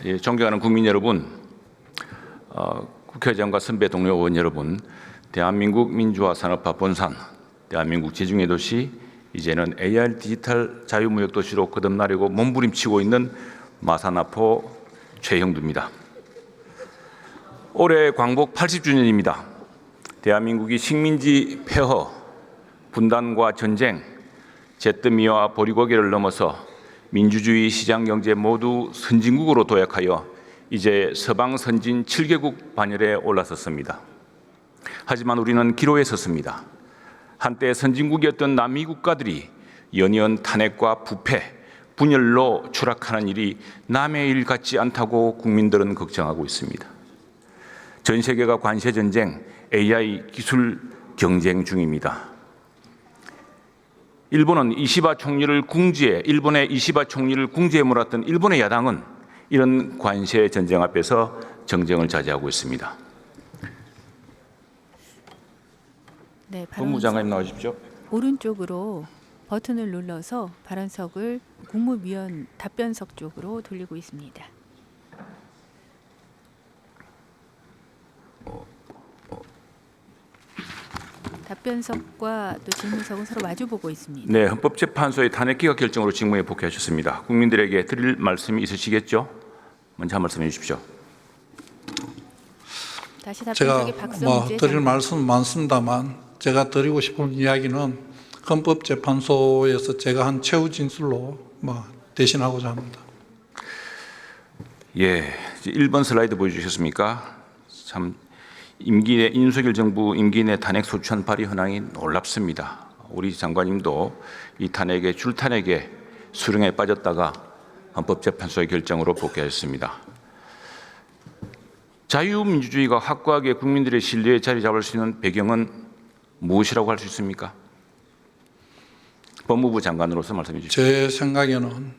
예, 존경하는 국민 여러분, 국회의장과 선배 동료 의원 여러분, 대한민국 민주화 산업화 본산, 대한민국 지중해 도시, 이제는 AR 디지털 자유무역 도시로 거듭나려고 몸부림치고 있는 마산아포 최형두입니다. 올해 광복 80주년입니다. 대한민국이 식민지 폐허, 분단과 전쟁, 잿더미와 보리고개를 넘어서 민주주의 시장경제 모두 선진국으로 도약하여 이제 서방 선진 7개국 반열에 올라섰습니다. 하지만 우리는 기로에 섰습니다. 한때 선진국이었던 남미 국가들이 연이은 탄핵과 부패, 분열로 추락하는 일이 남의 일 같지 않다고 국민들은 걱정하고 있습니다. 전 세계가 관세 전쟁, AI 기술 경쟁 중입니다. 일본의 이시바 총리를 궁지에 몰았던 일본의 야당은 이런 관세 전쟁 앞에서 정쟁을 자제하고 있습니다. 네, 법무장관님 나오십시오. 오른쪽으로 버튼을 눌러서 발언석을 국무위원 답변석 쪽으로 돌리고 있습니다. 답변석과 또 질문석은 서로 마주보고 있습니다. 네, 헌법재판소의 탄핵 기각 결정으로 직무에 복귀하셨습니다. 국민들에게 드릴 말씀이 있으시겠죠? 먼저 한 말씀해 주십시오. 다시 답변석에 제가 박성재 드릴 말씀 많습니다만 제가 드리고 싶은 이야기는 헌법재판소에서 제가 한 최후 진술로 대신하고자 합니다. 예, 1번 슬라이드 보여주셨습니까? 참 윤석열 정부 임기 내 탄핵 소추안 발의 현황이 놀랍습니다. 우리 장관님도 이 탄핵에 줄탄핵에 수렁에 빠졌다가 헌법재판소의 결정으로 복귀하였습니다. 자유민주주의가 확고하게 국민들의 신뢰에 자리 잡을 수 있는 배경은 무엇이라고 할 수 있습니까? 법무부 장관으로서 말씀해 주십시오. 제 생각에는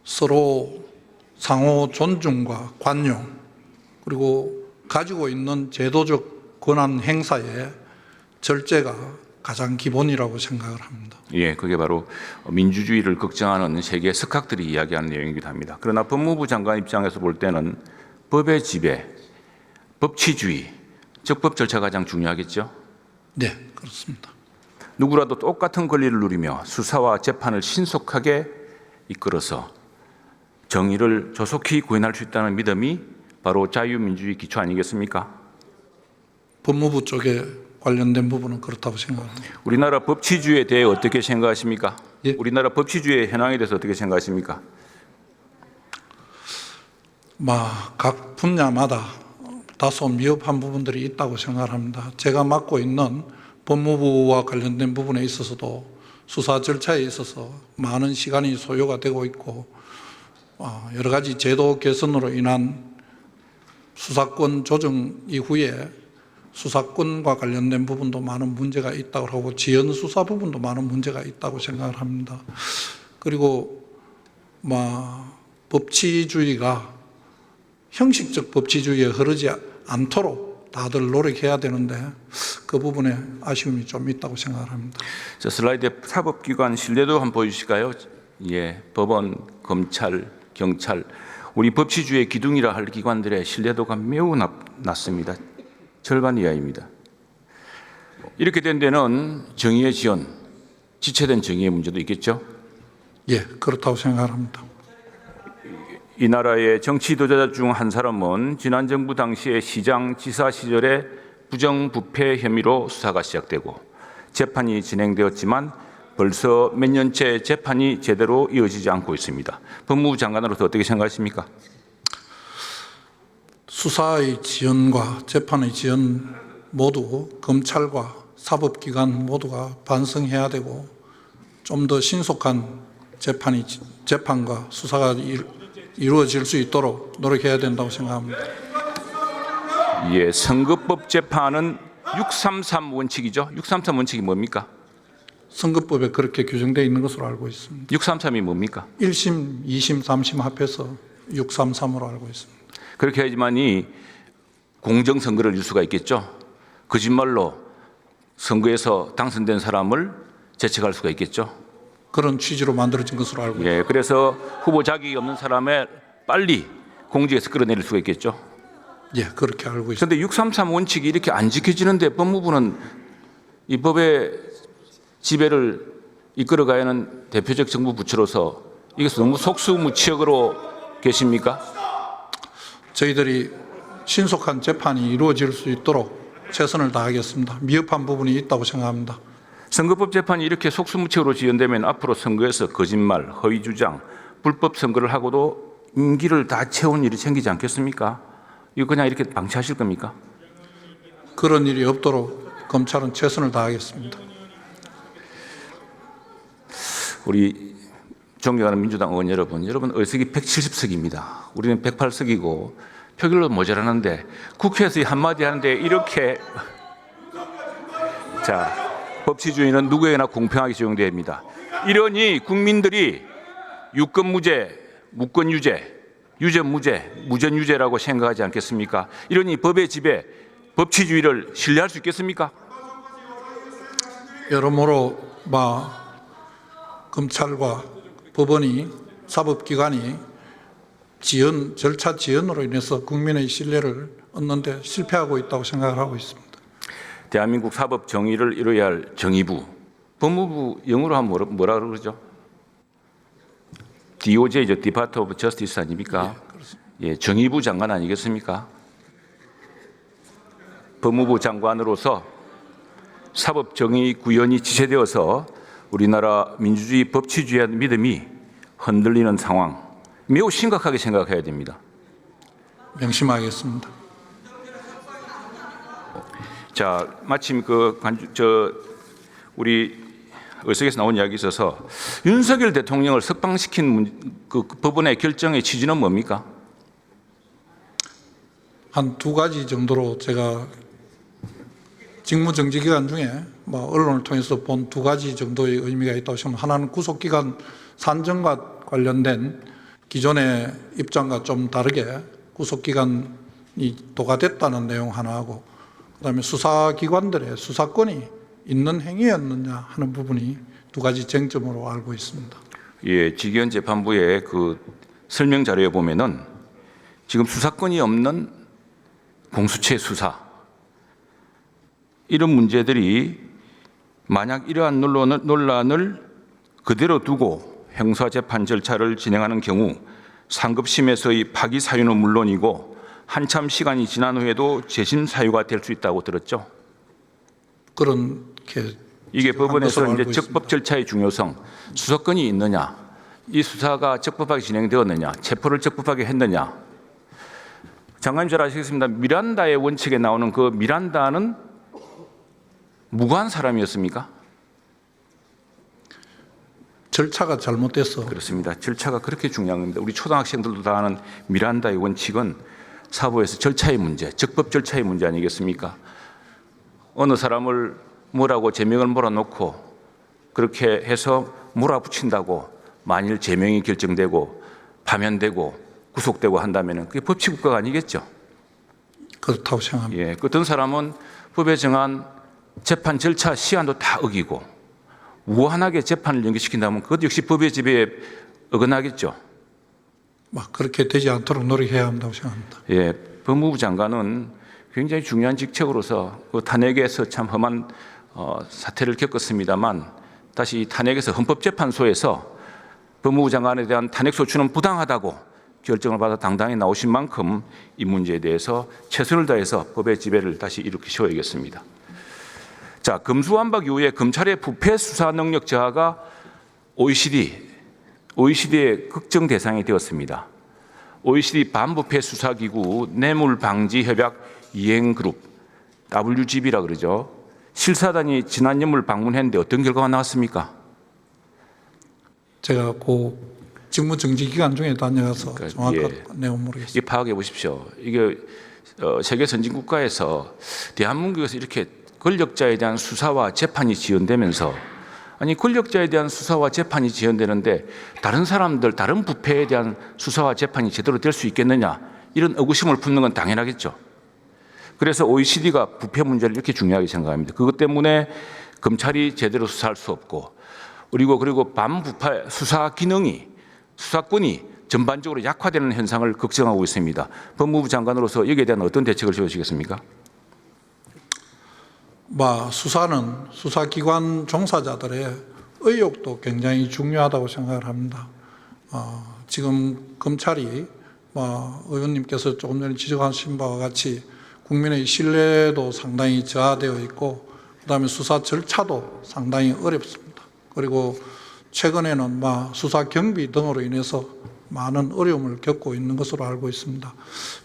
서로 상호 존중과 관용 그리고 가지고 있는 제도적 권한 행사의 절제가 가장 기본이라고 생각을 합니다. 예, 그게 바로 민주주의를 걱정하는 세계 석학들이 이야기하는 내용이기도 합니다. 그러나 법무부 장관 입장에서 볼 때는 법의 지배, 법치주의, 즉 법 절차가 가장 중요하겠죠? 네, 그렇습니다. 누구라도 똑같은 권리를 누리며 수사와 재판을 신속하게 이끌어서 정의를 조속히 구현할 수 있다는 믿음이 바로 자유민주주의 기초 아니겠습니까? 법무부 쪽에 관련된 부분은 그렇다고 생각합니다. 우리나라 법치주의에 대해 어떻게 생각하십니까? 예? 우리나라 법치주의의 현황에 대해서 어떻게 생각하십니까? 각 분야마다 다소 미흡한 부분들이 있다고 생각합니다. 제가 맡고 있는 법무부와 관련된 부분에 있어서도 수사 절차에 있어서 많은 시간이 소요가 되고 있고 여러 가지 제도 개선으로 인한 수사권 조정 이후에 수사권과 관련된 부분도 많은 문제가 있다고 하고 지연 수사 부분도 많은 문제가 있다고 생각을 합니다. 그리고 법치주의가 형식적 법치주의에 흐르지 않도록 다들 노력해야 되는데 그 부분에 아쉬움이 좀 있다고 생각을 합니다. 저 슬라이드에 사법기관 신뢰도 한번 보여주실까요? 예, 법원, 검찰, 경찰, 우리 법치주의의 기둥이라 할 기관들의 신뢰도가 매우 낮습니다. 절반 이하입니다. 이렇게 된 데는 정의의 지연, 지체된 정의의 문제도 있겠죠? 예, 그렇다고 생각을 합니다. 이 나라의 정치 지도자 중 한 사람은 지난 정부 당시의 시장, 지사 시절에 부정부패 혐의로 수사가 시작되고 재판이 진행되었지만 벌써 몇 년째 재판이 제대로 이어지지 않고 있습니다. 법무부 장관으로서 어떻게 생각하십니까? 수사의 지연과 재판의 지연 모두 검찰과 사법기관 모두가 반성해야 되고 좀 더 신속한 재판과 수사가 이루어질 수 있도록 노력해야 된다고 생각합니다. 예, 선거법 재판은 633 원칙이죠. 633 원칙이 뭡니까? 선거법에 그렇게 규정되어 있는 것으로 알고 있습니다. 633이 뭡니까? 1심, 2심, 3심 합해서 633으로 알고 있습니다. 그렇게 해야지만이 공정선거를 이룰 수가 있겠죠. 거짓말로 선거에서 당선된 사람을 제책할 수가 있겠죠. 그런 취지로 만들어진 것으로 알고 있습니다. 예, 그래서 후보 자격이 없는 사람을 빨리 공직에서 끌어내릴 수가 있겠죠. 예, 그렇게 알고 있습니다. 그런데 633 원칙이 이렇게 안 지켜지는데 법무부는 이 법의 지배를 이끌어가야 하는 대표적 정부 부처로서 이것을 너무 속수무책으로 계십니까? 저희들이 신속한 재판이 이루어질 수 있도록 최선을 다하겠습니다. 미흡한 부분이 있다고 생각합니다. 선거법 재판이 이렇게 속수무책으로 지연되면 앞으로 선거에서 거짓말, 허위 주장, 불법 선거를 하고도 임기를 다 채운 일이 생기지 않겠습니까? 이거 그냥 이렇게 방치하실 겁니까? 그런 일이 없도록 검찰은 최선을 다하겠습니다. 우리 존경하는 민주당 의원 여러분, 의석이 170석입니다. 우리는 108석이고 표결로 모자라는데 국회에서 한마디 하는데 이렇게 자, 법치주의는 누구에게나 공평하게 적용됩니다. 이러니 국민들이 유권무죄, 무권유죄, 유전무죄, 무전유죄라고 생각하지 않겠습니까? 이러니 법의 지배, 법치주의를 신뢰할 수 있겠습니까? 여러모로 검찰과 법원이 사법기관이 절차 지연으로 인해서 국민의 신뢰를 얻는 데 실패하고 있다고 생각을 하고 있습니다. 대한민국 사법 정의를 이루어야 할 정의부, 법무부 영어로 하면 뭐라 그러죠? DOJ죠, Department of Justice 아닙니까? 예, 정의부 장관 아니겠습니까? 법무부 장관으로서 사법 정의 구현이 지체되어서 우리나라 민주주의 법치주의의 믿음이 흔들리는 상황, 매우 심각하게 생각해야 됩니다. 명심하겠습니다. 자, 마침 우리 의석에서 나온 이야기 있어서 윤석열 대통령을 석방시킨 그 법원의 결정의 취지는 뭡니까? 한 두 가지 정도로 제가 직무정지 기간 중에 언론을 통해서 본 두 가지 정도의 의미가 있다고 생각합니다. 하나는 구속기간 산정과 관련된 기존의 입장과 좀 다르게 구속기간이 도과됐다는 내용 하나하고, 그다음에 수사기관들의 수사권이 있는 행위였느냐 하는 부분이 두 가지 쟁점으로 알고 있습니다. 예, 지기현 재판부의 그 설명 자료에 보면은 지금 수사권이 없는 공수처 수사, 이런 문제들이 만약 이러한 논란을 그대로 두고 형사재판 절차를 진행하는 경우 상급심에서의 파기 사유는 물론이고 한참 시간이 지난 후에도 재심 사유가 될 수 있다고 들었죠. 그렇게 이게 법원에서 이제 알고 적법 절차의 중요성, 수사권이 있느냐, 이 수사가 적법하게 진행되었느냐, 체포를 적법하게 했느냐. 장관님 잘 아시겠습니다. 미란다의 원칙에 나오는 그 미란다는 무고한 사람이었습니까? 절차가 잘못돼서. 그렇습니다. 절차가 그렇게 중요한 겁니다. 우리 초등학생들도 다 아는 미란다의 원칙은 사법에서 절차의 문제, 적법 절차의 문제 아니겠습니까? 어느 사람을 뭐라고 제명을 몰아놓고 그렇게 해서 몰아붙인다고 만일 제명이 결정되고 파면되고 구속되고 한다면 그게 법치국가가 아니겠죠. 그렇다고 생각합니다. 예, 어떤 사람은 법에 정한 재판 절차 시한도 다 어기고 무한하게 재판을 연기시킨다면 그것 역시 법의 지배에 어긋나겠죠. 그렇게 되지 않도록 노력해야 한다고 생각합니다. 예, 법무부 장관은 굉장히 중요한 직책으로서 그 탄핵에서 참 험한 사태를 겪었습니다만 다시 탄핵에서 헌법재판소에서 법무부 장관에 대한 탄핵 소추는 부당하다고 결정을 받아 당당히 나오신 만큼 이 문제에 대해서 최선을 다해서 법의 지배를 다시 일으키셔야겠습니다. 자, 금수완박 이후에 검찰의 부패 수사 능력 저하가 OECD의 걱정 대상이 되었습니다. OECD 반부패 수사기구 뇌물방지협약 이행그룹 WGB라 그러죠. 실사단이 지난 연물 방문했는데 어떤 결과가 나왔습니까? 제가 직무정지 기간 중에 다녀가서 정확한 예. 내용 모르겠습니다. 이 파악해 보십시오. 이게 세계 선진 국가에서 대한민국에서 이렇게 권력자에 대한 수사와 재판이 지연되면서 아니 권력자에 대한 수사와 재판이 지연되는데 다른 사람들 다른 부패에 대한 수사와 재판이 제대로 될 수 있겠느냐 이런 의구심을 품는 건 당연하겠죠. 그래서 OECD가 부패 문제를 이렇게 중요하게 생각합니다. 그것 때문에 검찰이 제대로 수사할 수 없고 그리고 반부패 수사 기능이 수사권이 전반적으로 약화되는 현상을 걱정하고 있습니다. 법무부 장관으로서 여기에 대한 어떤 대책을 세우시겠습니까? 수사는 수사기관 종사자들의 의욕도 굉장히 중요하다고 생각을 합니다. 지금 검찰이 의원님께서 조금 전에 지적하신 바와 같이 국민의 신뢰도 상당히 저하되어 있고 그다음에 수사 절차도 상당히 어렵습니다. 그리고 최근에는 수사 경비 등으로 인해서 많은 어려움을 겪고 있는 것으로 알고 있습니다.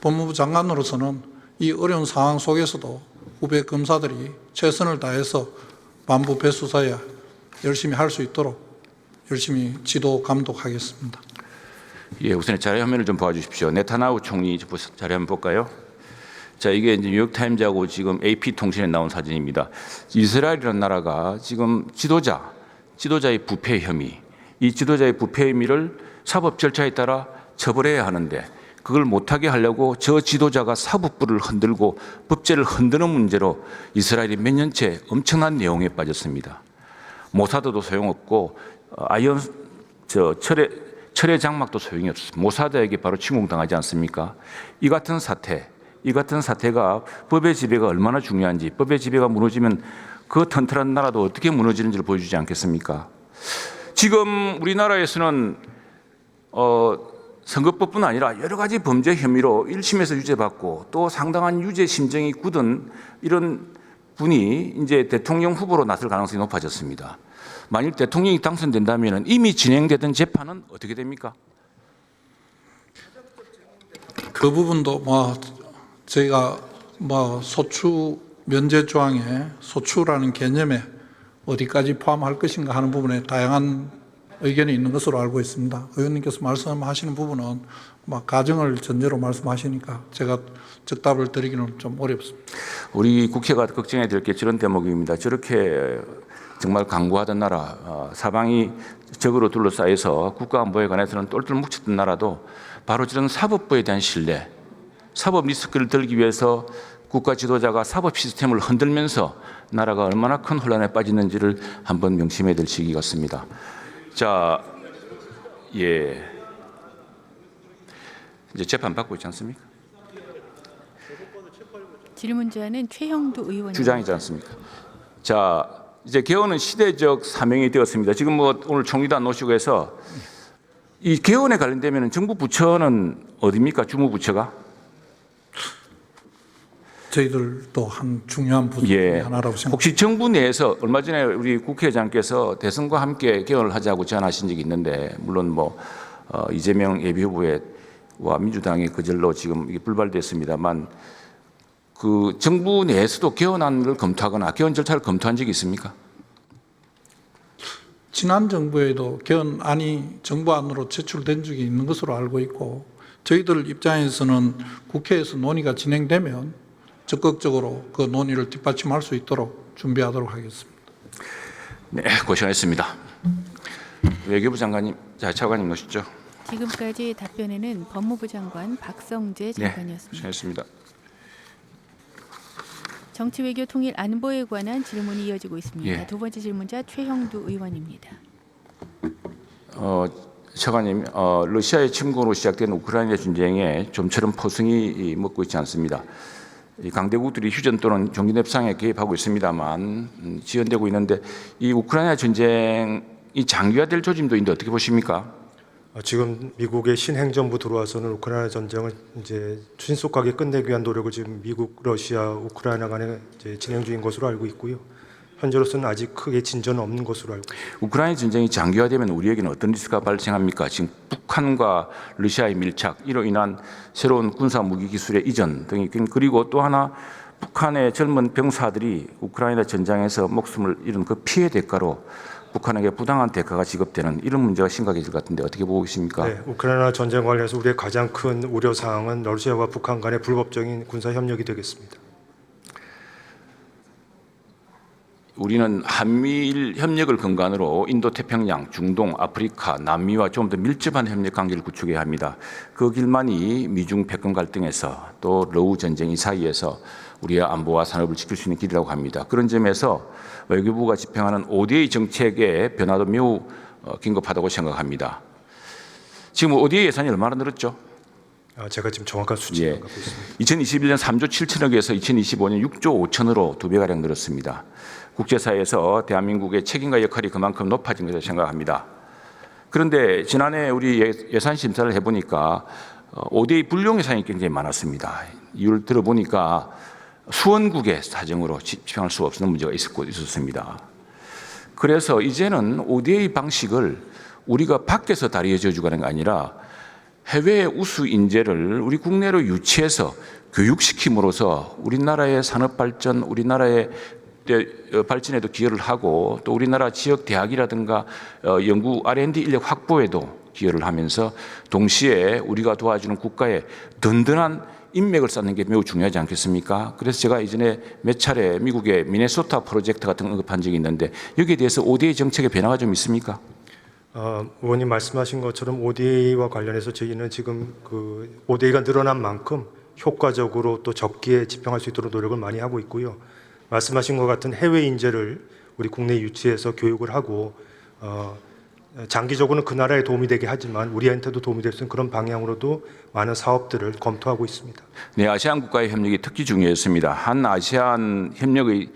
법무부 장관으로서는 이 어려운 상황 속에서도 후배 검사들이 최선을 다해서 반부패 수사에 열심히 할 수 있도록 열심히 지도 감독하겠습니다. 예, 우선 자료 화면을 좀 봐주십시오. 네타냐후 총리 자료 한번 볼까요? 자, 이게 이제 뉴욕타임즈하고 지금 AP통신에 나온 사진입니다. 이스라엘이라는 나라가 지금 지도자의 부패 혐의, 이 지도자의 부패 혐의를 사법 절차에 따라 처벌해야 하는데 그걸 못하게 하려고 저 지도자가 사법부를 흔들고 법제를 흔드는 문제로 이스라엘이 몇 년째 엄청난 내용에 빠졌습니다. 모사드도 소용없고 철의 장막도 소용이 없습니다. 모사드에게 바로 침공당하지 않습니까? 이 같은 사태가 법의 지배가 얼마나 중요한지, 법의 지배가 무너지면 그 튼튼한 나라도 어떻게 무너지는지를 보여주지 않겠습니까? 지금 우리나라에서는 선거법뿐 아니라 여러 가지 범죄 혐의로 1심에서 유죄받고 또 상당한 유죄 심정이 굳은 이런 분이 이제 대통령 후보로 나설 가능성이 높아졌습니다. 만일 대통령이 당선된다면 이미 진행되던 재판은 어떻게 됩니까? 그 부분도 저희가 소추 면제 조항에 소추라는 개념에 어디까지 포함할 것인가 하는 부분에 다양한 의견이 있는 것으로 알고 있습니다. 의원님께서 말씀하시는 부분은 가정을 전제로 말씀하시니까 제가 즉답을 드리기는 좀 어렵습니다. 우리 국회가 걱정해야 될 게 저런 대목입니다. 저렇게 정말 강구하던 나라, 사방이 적으로 둘러싸여서 국가안보에 관해서는 똘똘 뭉쳤던 나라도 바로 저런 사법부에 대한 신뢰, 사법 리스크를 들기 위해서 국가 지도자가 사법 시스템을 흔들면서 나라가 얼마나 큰 혼란에 빠지는지를 한번 명심해야 될 시기 같습니다. 자, 예, 이제 재판 받고 있지 않습니까? 질문자는 최형두 의원 주장이지 않습니까? 자, 이제 개헌은 시대적 사명이 되었습니다. 지금 오늘 총리도 안 오시고 해서 이 개헌에 관련되면 정부 부처는 어디입니까? 주무 부처가? 저희들도 한 중요한 부분 중에 하나라고 생각합니다. 혹시 정부 내에서 얼마 전에 우리 국회의장께서 대선과 함께 개헌을 하자고 제안하신 적이 있는데 물론 이재명 예비후보와 민주당이 그절로 지금 이게 불발됐습니다만 그 정부 내에서도 개헌안을 검토하거나 개헌 절차를 검토한 적이 있습니까? 지난 정부에도 개헌안이 정부안으로 제출된 적이 있는 것으로 알고 있고 저희들 입장에서는 국회에서 논의가 진행되면 적극적으로 그 논의를 뒷받침할 수 있도록 준비하도록 하겠습니다. 네, 고생하셨습니다. 외교부 장관님, 차관님 오시죠. 지금까지 답변에는 법무부 장관 박성재 장관이었습니다. 고생하셨습니다. 정치외교 통일 안보에 관한 질문이 이어지고 있습니다. 예. 두 번째 질문자 최형두 의원입니다. 차관님, 러시아의 침공으로 시작된 우크라이나 전쟁에 좀처럼 포승이 먹고 있지 않습니다. 이 강대국들이 휴전 또는 종전 협상에 개입하고 있습니다만 지연되고 있는데 이 우크라이나 전쟁이 장기화될 조짐도 있는데 어떻게 보십니까? 지금 미국의 신행정부 들어와서는 우크라이나 전쟁을 이제 신속하게 끝내기 위한 노력을 지금 미국, 러시아, 우크라이나 간에 이제 진행 중인 것으로 알고 있고요. 현재로서는 아직 크게 진전은 없는 것으로 알고 있습니다. 우크라이나 전쟁이 장기화되면 우리에게는 어떤 리스크가 발생합니까? 지금 북한과 러시아의 밀착, 이로 인한 새로운 군사 무기 기술의 이전 등이 그리고 또 하나 북한의 젊은 병사들이 우크라이나 전장에서 목숨을 잃은 그 피해 대가로 북한에게 부당한 대가가 지급되는 이런 문제가 심각해질 것 같은데 어떻게 보고 계십니까? 네, 우크라이나 전쟁 관련해서 우리의 가장 큰 우려 사항은 러시아와 북한 간의 불법적인 군사 협력이 되겠습니다. 우리는 한미일 협력을 근간으로 인도태평양, 중동, 아프리카, 남미와 좀 더 밀접한 협력 관계를 구축해야 합니다. 그 길만이 미중 패권 갈등에서 또 러우 전쟁 이 사이에서 우리의 안보와 산업을 지킬 수 있는 길이라고 합니다. 그런 점에서 외교부가 집행하는 ODA 정책의 변화도 매우 긴급하다고 생각합니다. 지금 ODA 예산이 얼마나 늘었죠? 제가 지금 정확한 수치를 예. 갖고 있습니다. 2021년 3조 7천억에서 2025년 6조 5천으로 2배가량 늘었습니다. 국제사회에서 대한민국의 책임과 역할이 그만큼 높아진 것으로 생각합니다. 그런데 지난해 우리 예산 심사를 해보니까 ODA 불용 예산이 굉장히 많았습니다. 이유를 들어보니까 수원국의 사정으로 집행할 수 없는 문제가 있었습니다. 그래서 이제는 ODA 방식을 우리가 밖에서 다리에 져주가는 게 아니라 해외 우수 인재를 우리 국내로 유치해서 교육시킴으로써 우리나라의 산업 발전, 우리나라의 발전에도 기여를 하고 또 우리나라 지역 대학이라든가 연구 R&D 인력 확보에도 기여를 하면서 동시에 우리가 도와주는 국가의 든든한 인맥을 쌓는 게 매우 중요하지 않겠습니까? 그래서 제가 이전에 몇 차례 미국의 미네소타 프로젝트 같은 거 언급한 적이 있는데 여기에 대해서 ODA 정책의 변화가 좀 있습니까? 의원님 말씀하신 것처럼 ODA와 관련해서 저희는 지금 그 ODA가 늘어난 만큼 효과적으로 또 적기에 집행할 수 있도록 노력을 많이 하고 있고요. 말씀하신 것 같은 해외 인재를 우리 국내에 유치해서 교육을 하고 장기적으로는 그 나라에 도움이 되게 하지만 우리한테도 도움이 될 수 있는 그런 방향으로도 많은 사업들을 검토하고 있습니다. 네, 아세안 국가의 협력이 특히 중요했습니다. 한 아세안 협력의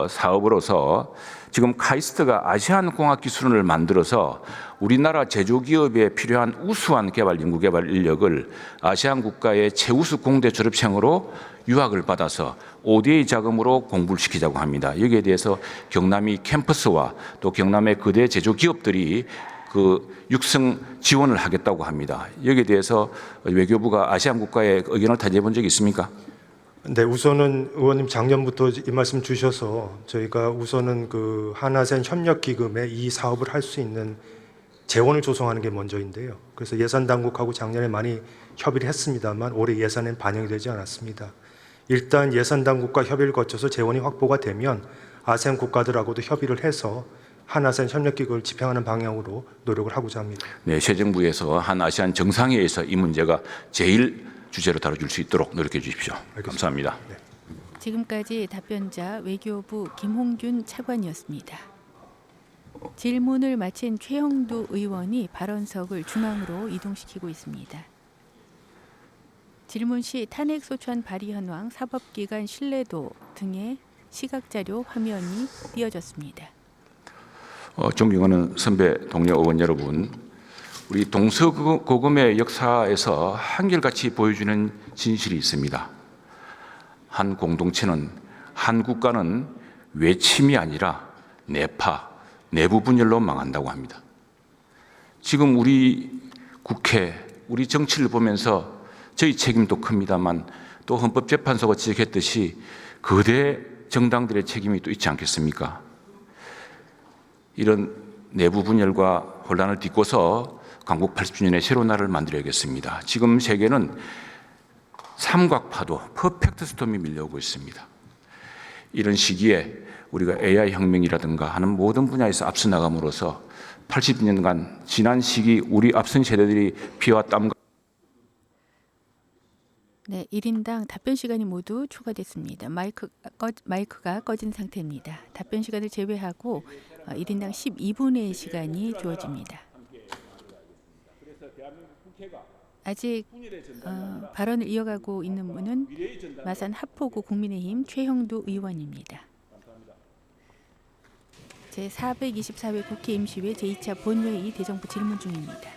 사업으로서 지금 카이스트가 아세안 공학 기술원을 만들어서 우리나라 제조기업에 필요한 우수한 연구개발 인력을 아세안 국가의 최우수 공대 졸업생으로 유학을 받아서 ODA 자금으로 공부를 시키자고 합니다. 여기에 대해서 경남이 캠퍼스와 또 경남의 거대 제조기업들이 그 육성 지원을 하겠다고 합니다. 여기에 대해서 외교부가 아세안 국가의 의견을 타진해 본 적이 있습니까? 네, 우선은 의원님 작년부터 이 말씀 주셔서 저희가 우선은 그 한아세안 협력기금에 이 사업을 할 수 있는 재원을 조성하는 게 먼저인데요. 그래서 예산 당국하고 작년에 많이 협의를 했습니다만 올해 예산엔 반영이 되지 않았습니다. 일단 예산 당국과 협의를 거쳐서 재원이 확보가 되면 아세안 국가들하고도 협의를 해서 한아세안 협력기금을 집행하는 방향으로 노력을 하고자 합니다. 네, 새 정부에서 한 아세안 정상회의에서 이 문제가 제일 주제로 다뤄줄 수 있도록 노력해 주십시오. 알겠습니다. 감사합니다. 네. 지금까지 답변자 외교부 김홍균 차관이었습니다. 질문을 마친 최형두 의원이 발언석을 중앙으로 이동시키고 있습니다. 질문 시 탄핵 소추안 발의 현황, 사법기관 신뢰도 등의 시각자료 화면이 띄어졌습니다. 존경하는 선배 동료 의원 여러분, 우리 동서고금의 역사에서 한결같이 보여주는 진실이 있습니다. 한 공동체는, 한 국가는 외침이 아니라 내파, 내부 분열로 망한다고 합니다. 지금 우리 국회, 우리 정치를 보면서 저희 책임도 큽니다만 또 헌법재판소가 지적했듯이 거대 정당들의 책임이 또 있지 않겠습니까? 이런 내부 분열과 혼란을 딛고서 강국 80주년의 새로운 나라를 만들어야겠습니다. 지금 세계는 삼각파도, 퍼펙트 스톰이 밀려오고 있습니다. 이런 시기에 우리가 AI 혁명이라든가 하는 모든 분야에서 앞서 나감으로써 80년간 지난 시기 우리 앞선 세대들이 피와 땀과 네, 1인당 답변 시간이 모두 초과됐습니다. 마이크가 꺼진 상태입니다. 답변 시간을 제외하고 1인당 12분의 시간이 주어집니다. 아직 발언을 이어가고 있는 분은 마산 하포구 국민의힘 최형두 의원입니다. 제424회 국회 임시회 제2차 본회의 대정부 질문 중입니다.